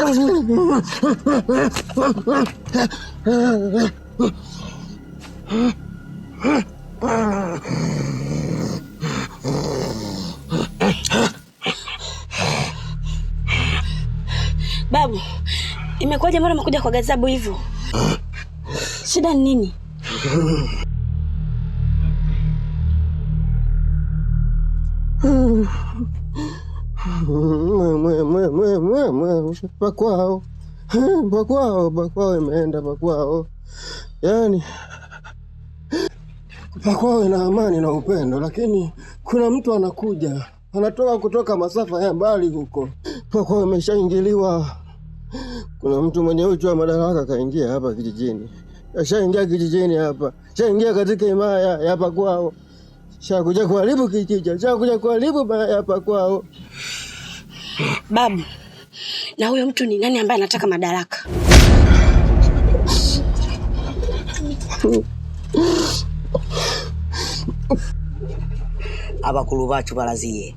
Babu, imekuwaje mbona umekuja kwa gazabu hivyo? Shida ni nini? Bakwao imeenda bakwao. Yaani bakwao ina amani na upendo, lakini kuna mtu anakuja, anatoka kutoka masafa ya mbali huko. Bakwao imeshaingiliwa. Kuna mtu mwenye uchu wa madaraka kaingia hapa kijijini. Ashaingia kijijini hapa. Ashaingia katika himaya ya bakwao. Shakuja kuharibu kijiji, shakuja kuharibu baya hapa kwao. Babu, na huyo mtu ni nani ambaye anataka madaraka? Aba kulubachu balazie.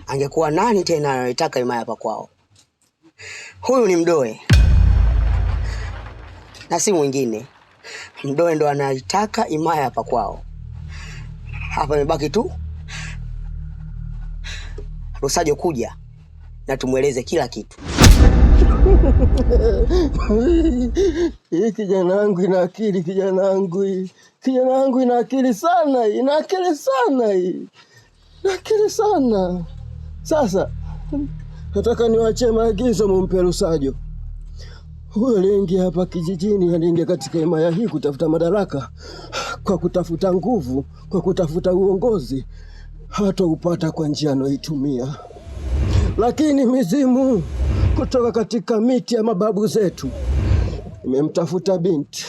Angekuwa nani tena anataka himaya hapa kwao? Huyu ni Mdoe. Na si mwingine. Mdoe ndo anataka himaya hapa kwao. Hapa imebaki tu Rosajo kuja na tumueleze kila kitu. Kijana wangu ina akili, kijana wangu ina akili sana, ina akili sana. Sasa nataka niwaachie maagizo mumpe Rosajo. Huyo aliingia hapa kijijini, aliingia katika himaya hii kutafuta madaraka, kwa kutafuta nguvu, kwa kutafuta uongozi. Hata upata kwa njia anayoitumia. Lakini mizimu kutoka katika miti ya mababu zetu imemtafuta binti.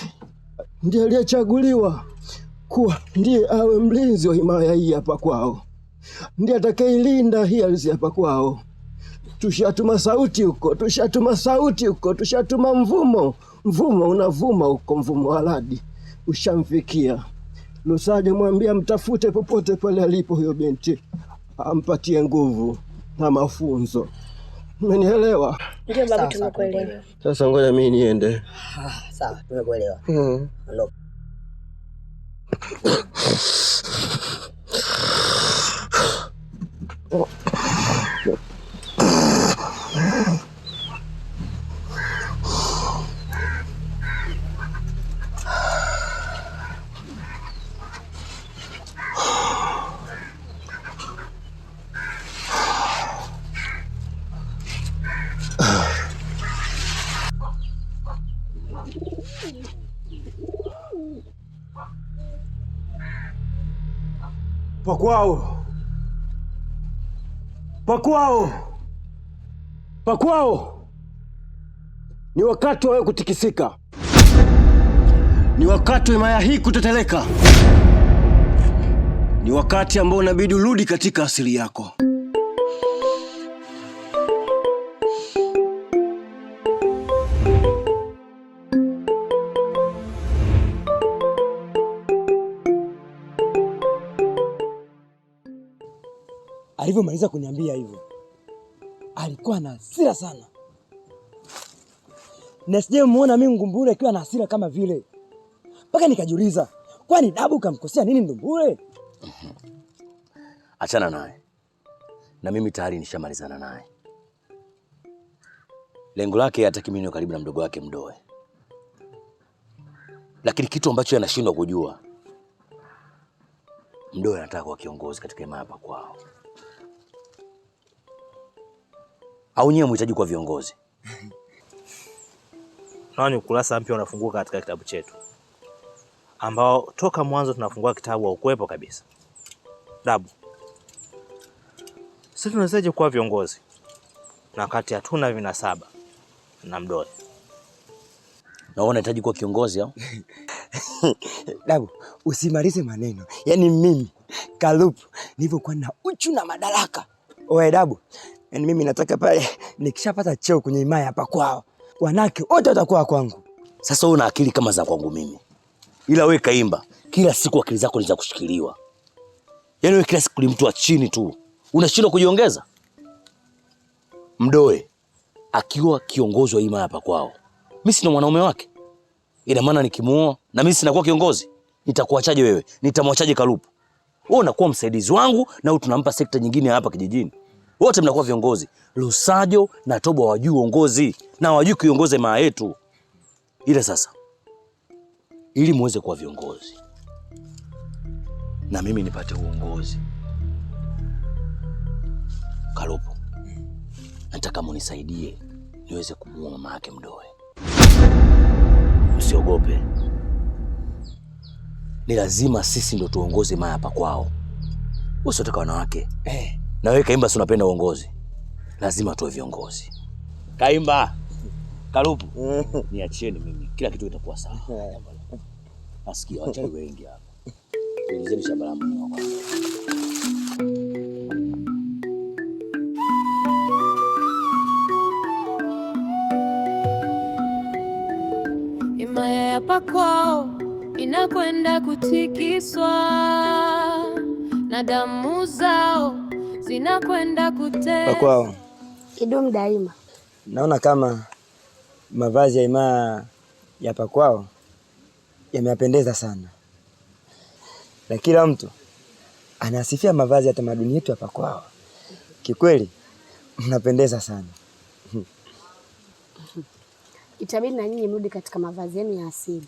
Ndiye aliyechaguliwa kuwa ndiye awe mlinzi wa himaya hii hapa kwao. Ndiye atakayeilinda hii ardhi hapa kwao. Tushatuma sauti huko, tushatuma mvumo unavuma huko, mvumo wa radi ushamfikia. Rosajo mwambia mtafute popote pale alipo huyo binti, ampatie nguvu na mafunzo. Umenielewa? Ndio babu, tumekuelewa. Sasa ngoja mimi niende. Sawa, tumekuelewa. Ondoka. Pakwao. Ni wakati wa kutikisika. Ni wakati wa himaya hii kuteteleka. Ni wakati ambao unabidi urudi katika asili yako. Alivyomaliza kuniambia hivyo, alikuwa na hasira sana. Na sijamuona mimi Ngumbule akiwa na hasira kama vile. Mpaka nikajiuliza, kwani Dabu kamkosea nini Ngumbule? Achana naye. Na mimi tayari nishamalizana naye. Lengo lake hataki mimi niwe karibu na mdogo wake Mdoe. Lakini kitu ambacho anashindwa kujua, Mdoe anataka kuwa kiongozi katika himaya hapa kwao. Au nyewe mhitaji kuwa viongozi? Naona ukurasa mpya unafunguka katika kitabu chetu, ambao toka mwanzo tunafungua kitabu wa ukuepo kabisa. Dabu, sisi tunawezaje kuwa viongozi na wakati hatuna vinasaba na Mdoe? Naona unahitaji kuwa kiongozi au? Dabu, usimalize maneno. Yaani mimi Kalupu nilivyokuwa na uchu na madaraka. Oe Dabu, yaani mimi nataka pale nikishapata cheo kwenye himaya hapa kwao, wanawake wote watakuwa kwangu. Sasa una akili kama za kwangu mimi. Ila wewe Kaimba, kila siku akili zako ni za kushikiliwa. Yaani wewe kila siku ni mtu wa chini tu. Unashindwa kujiongeza? Mdoe, akiwa kiongozi wa himaya hapa kwao, mimi sina mwanaume wake. Ina maana nikimuoa na mimi sinakuwa kiongozi, nitakuachaje wewe? Nitamwachaje Kalupu? Wewe unakuwa msaidizi wangu na wewe tunampa sekta nyingine hapa kijijini. Wote mnakuwa viongozi. Lusajo na Tobo hawajui uongozi na hawajui kuiongoza himaya yetu. Ila sasa ili muweze kuwa viongozi na mimi nipate uongozi, Kalupu, nataka munisaidie niweze kumuoa mama yake Mdoe. Usiogope. Ni lazima sisi ndo tuongoze maya hapa kwao. Usitaka wanawake. Na wewe Kaimba si unapenda uongozi. Lazima tuwe viongozi. Kaimba, Kalupu, niachieni mimi. Kila kitu kitakuwa sawa. Asikia wachali wengi hapa. Tulizeni shamba la mama. Himaya hapa kwao inakwenda kutikiswa na damu zao zinakwenda kutea. Kwao Idumu daima. naona kama mavazi ya himaya ya Pakwao yamependeza sana, na kila mtu anasifia mavazi ya tamaduni yetu ya Pakwao. Kikweli mnapendeza sana. Itabidi na nyinyi mrudi katika mavazi yenu ya asili,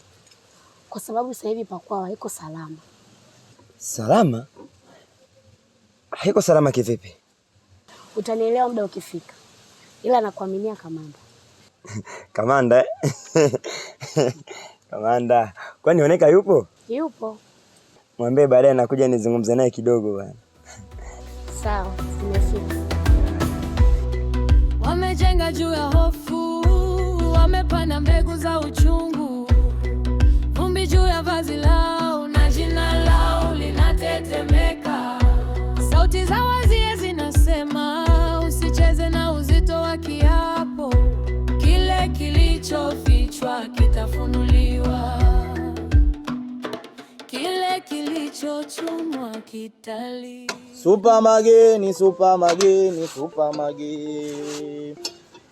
kwa sababu sasa hivi Pakwao haiko salama. Salama? Haiko salama kivipi? Utanielewa muda ukifika, ila nakuaminia kamanda. Kamanda? Kamanda, kwani Oneka yupo? Yupo. Mwambie baadaye nakuja nizungumze naye kidogo bwana. Sawa, nimefika. Wamejenga juu ya hofu, wamepanda mbegu za uchungu, vumbi juu ya vazi lao na jina lao linatetemeka. Sauti za wazie zinasema usicheze na uzito wa kiapo, kile kilichofichwa kitafunuliwa, kile kilichochumwa kitali. Super mageni, super mageni, super mageni.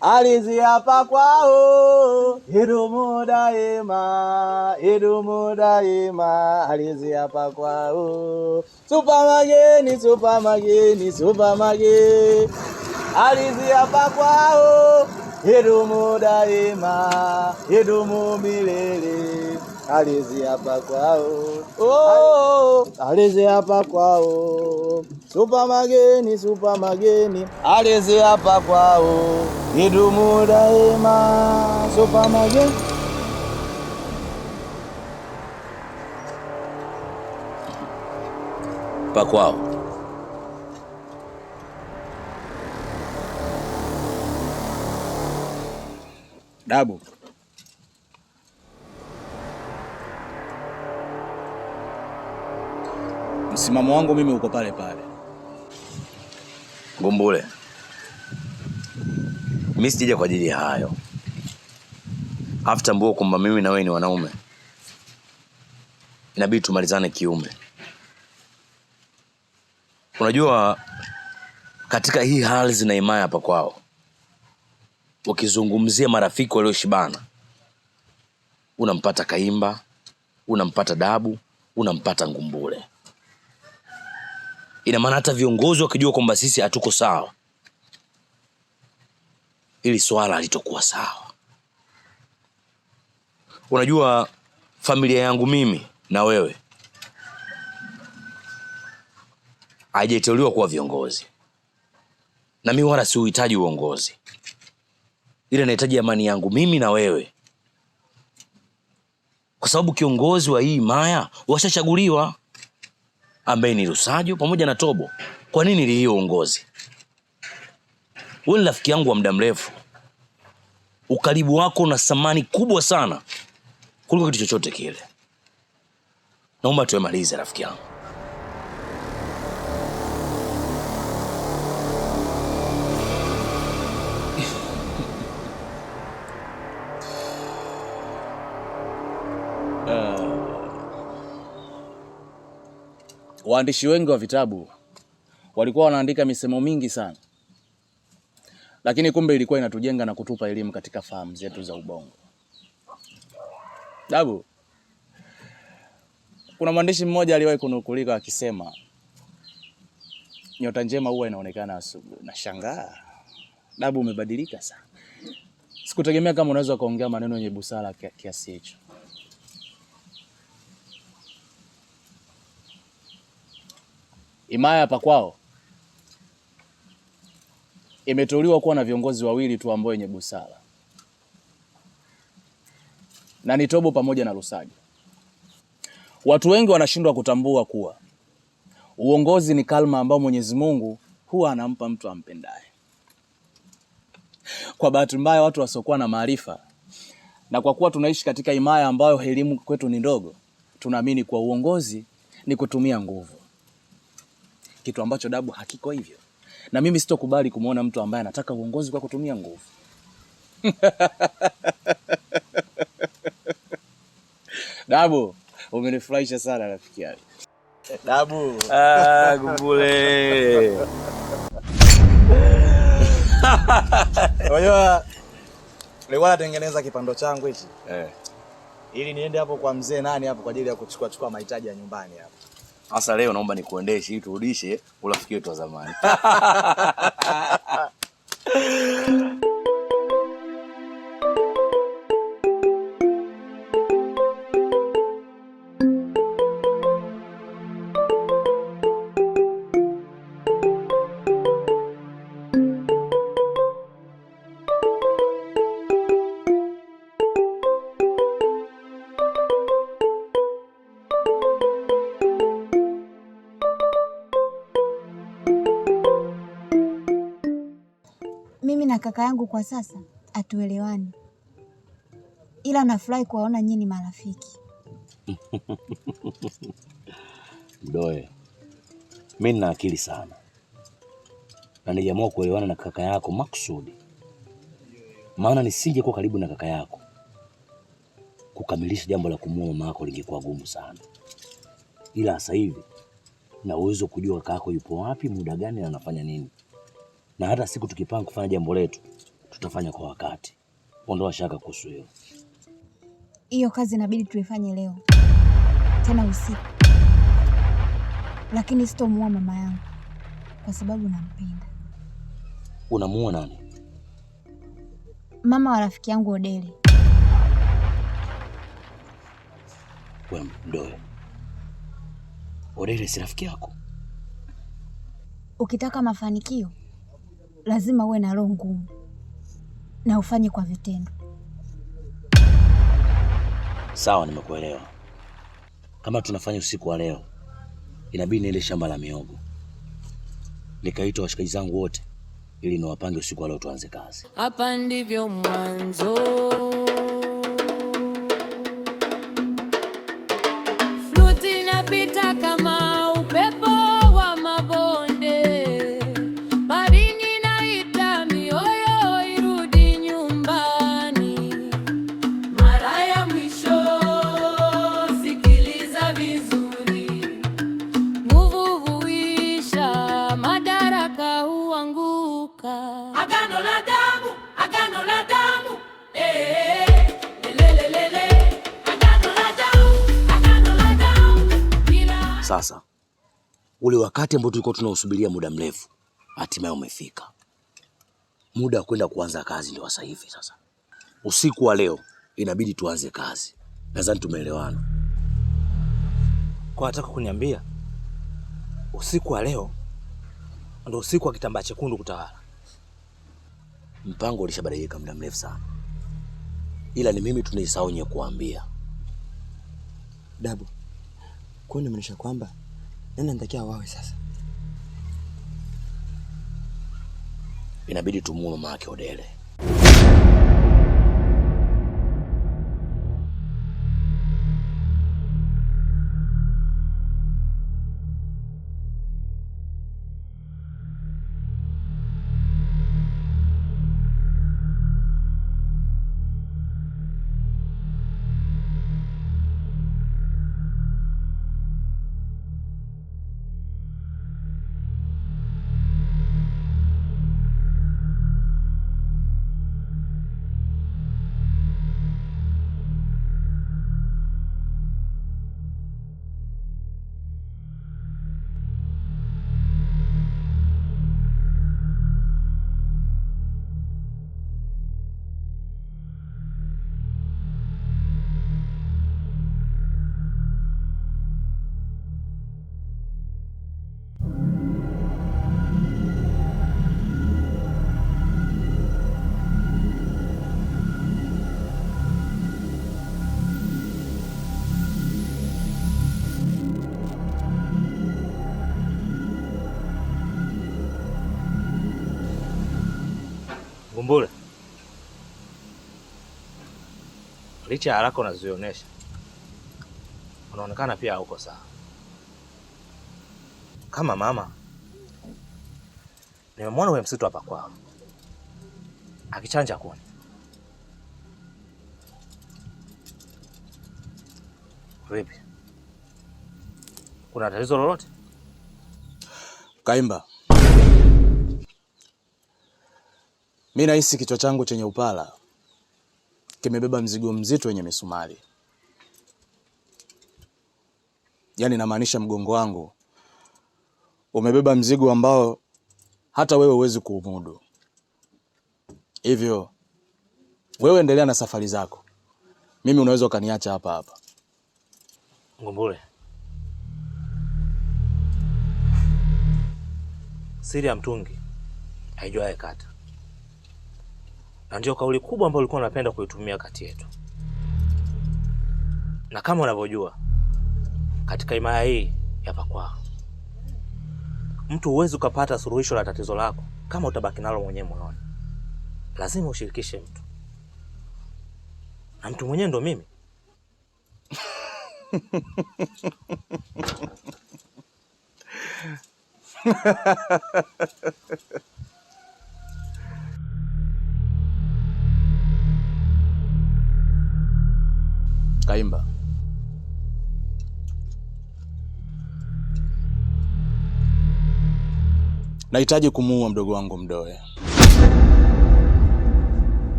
Alizi hapa kwao, idumu daima, idumu daima. Alizi hapa kwao. Super mageni, super mageni, super mageni. Alizi hapa kwao, idumu daima, idumu milele. Alizi hapa kwao. Oh, alizi hapa kwao. Super mageni, super mageni. Alizi hapa kwao. Idumu daima. Super mageni. Pakwao. Dabu. Msimamo wangu mimi uko pale pale. Gumbule, mimi sija kwa ajili ya hayo. Tambua kwamba mimi na wewe ni wanaume. Inabidi tumalizane kiume. Unajua katika hii hali zina himaya hapa kwao, ukizungumzia marafiki walioshibana, unampata Kaimba, unampata Dabu, unampata Ngumbule. Ina maana hata viongozi wakijua kwamba sisi hatuko sawa, ili swala halitokuwa sawa. Unajua familia yangu mimi na wewe haijateuliwa kuwa viongozi, na mimi wala siuhitaji uongozi, ila nahitaji amani yangu mimi na wewe, kwa sababu kiongozi wa hii himaya washachaguliwa, ambaye ni Lusajo pamoja na Tobo. Kwa nini ili hiyo uongozi? Wewe ni rafiki yangu wa muda mrefu. Ukaribu wako una thamani kubwa sana kuliko kitu chochote kile. Naomba tuemalize rafiki yangu. Waandishi wengi wa vitabu walikuwa wanaandika misemo mingi sana, lakini kumbe ilikuwa inatujenga na kutupa elimu katika fahamu zetu za ubongo. Dabu, kuna mwandishi mmoja aliwahi kunukulika akisema nyota njema huwa inaonekana asubuhi. Nashangaa. Dabu, umebadilika sana. Sikutegemea kama unaweza kuongea maneno yenye busara kiasi hicho. Himaya hapa kwao imeteuliwa kuwa na viongozi wawili tu ambao wenye busara, na ni Tobo pamoja na Lusajo. Watu wengi wanashindwa kutambua kuwa uongozi ni kalma ambao Mwenyezi Mungu huwa anampa mtu ampendaye. Kwa bahati mbaya watu wasiokuwa na maarifa, na kwa kuwa tunaishi katika himaya ambayo elimu kwetu ni ndogo, tunaamini kuwa uongozi ni kutumia nguvu, kitu ambacho Dabu hakiko hivyo. Na mimi sitokubali kumuona mtu ambaye anataka uongozi kwa kutumia nguvu. Dabu, umenifurahisha sana rafiki yangu. Dabu. Gugule. Unajua nilikuwa natengeneza kipando changu hichi. Ili niende hapo kwa mzee nani hapo kwa ajili ya kuchukua mahitaji ya nyumbani hapo. Sasa leo naomba nikuendeshe ili turudishe urafiki wetu wa zamani. Mimi na kaka yangu kwa sasa hatuelewani, ila nafurahi kuwaona nyinyi marafiki. Mdoe, mimi nina akili sana na niliamua kuelewana na kaka yako makusudi, maana nisinge kuwa karibu na kaka yako kukamilisha jambo la kumuoa mama yako lingekuwa gumu sana. Ila sasa hivi na uwezo kujua kaka yako yupo wapi, muda gani na anafanya nini, na hata siku tukipanga kufanya jambo letu tutafanya kwa wakati. Ondoa shaka kuhusu hilo. Hiyo kazi inabidi tuifanye leo tena usiku, lakini sitomuoa mama yangu kwa sababu nampenda. Unamuoa nani? Mama wa rafiki yangu Odele. Wewe Mdoe, Odele si rafiki yako? Ukitaka mafanikio lazima uwe na roho ngumu na ufanye kwa vitendo. Sawa, nimekuelewa. Kama tunafanya usiku wa leo, inabidi niende shamba la miogo nikaita washikaji zangu wote ili niwapange usiku wa leo tuanze kazi. Hapa ndivyo mwanzo. Fluti inapita kama upepo wa mabonde. Barini naita mioyo irudi nyumbani. Mara ya mwisho sikiliza vizuri. Nguvu huisha, madaraka huanguka. Agano la damu, agano la damu. Lelelelele. Agano la damu, agano la damu. Sasa ule wakati ambao tulikuwa tunausubiria muda mrefu hatimaye umefika. Muda wa kwenda kuanza kazi ndio sasa hivi. Sasa usiku wa leo inabidi tuanze kazi. Nadhani tumeelewana. Kwa nataka kuniambia usiku wa leo ndio usiku wa kitambaa chekundu kutawala? Mpango ulishabadilika muda mrefu sana, ila ni mimi tunaisahau nye kuambia. Dabu, kwani umeonyesha kwamba nani anatakiwa wawe sasa? Inabidi tumuue mama yake Odele. Ngumbule, licha ya haraka unazionyesha, unaonekana pia hauko sawa. Kama mama, nimemwona huyo msitu hapa kwao akichanja kuni. Vipi? Kuna tatizo lolote? Kaimba, mimi nahisi kichwa changu chenye upala kimebeba mzigo mzito wenye misumari. Yaani namaanisha mgongo wangu umebeba mzigo ambao hata wewe huwezi kuumudu. Hivyo wewe endelea na safari zako, mimi unaweza ukaniacha hapa hapa. Ngumbule, siri ya mtungi haijuaye kata, na ndio kauli kubwa ambayo ulikuwa unapenda kuitumia kati yetu. Na kama unavyojua, katika himaya hii ya Pakwao, mtu huwezi ukapata suluhisho la tatizo lako kama utabaki nalo mwenyewe moyoni. Lazima ushirikishe mtu, na mtu mwenyewe ndo mimi. Kaimba, nahitaji kumuua mdogo wangu Mdoe.